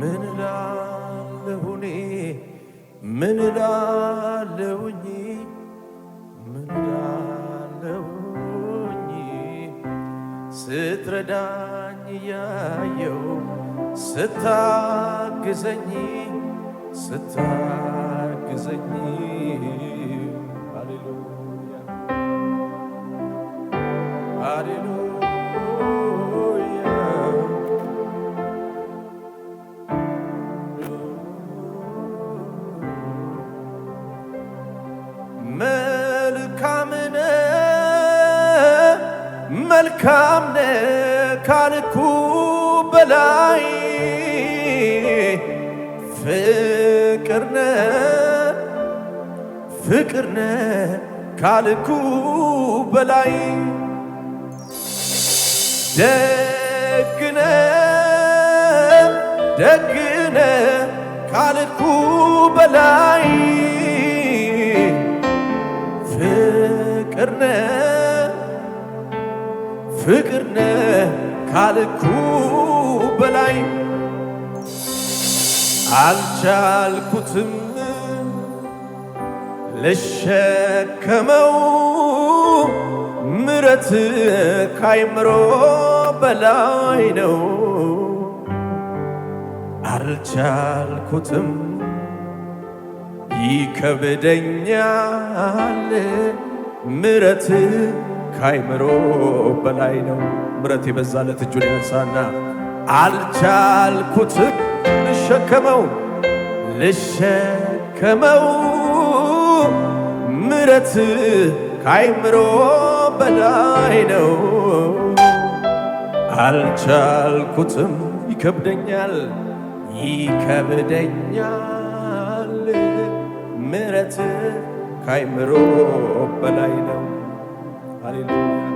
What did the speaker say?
ምን እላለሁ እኔ ምን እላለሁኝ ምን እላለሁኝ ስትረዳኝ እያየው ስታግዘኝ ስታግዘኝ ሃሌሉያ ሃሌሉያ መልካምነ መልካምነ ካልኩ በላይ ፍቅርነ ፍቅርነ ካልኩ በላይ ደግነ ደግነ ካልኩ በላይ ፍቅርነ ፍቅርነ ካልኩ በላይ አልቻልኩትም ልሸከመው ምረት ካይምሮ በላይ ነው አልቻልኩትም ይከብደኛል ምረት ካይምሮ በላይ ነው ምረት የበዛለት እጁን ያንሳና አልቻልኩትም ልሸከመው ምረት ካይምሮ በላይ ነው አልቻልኩትም ይከብደኛል ምረት ካይምሮ በላይ ነው ሃሌሉያ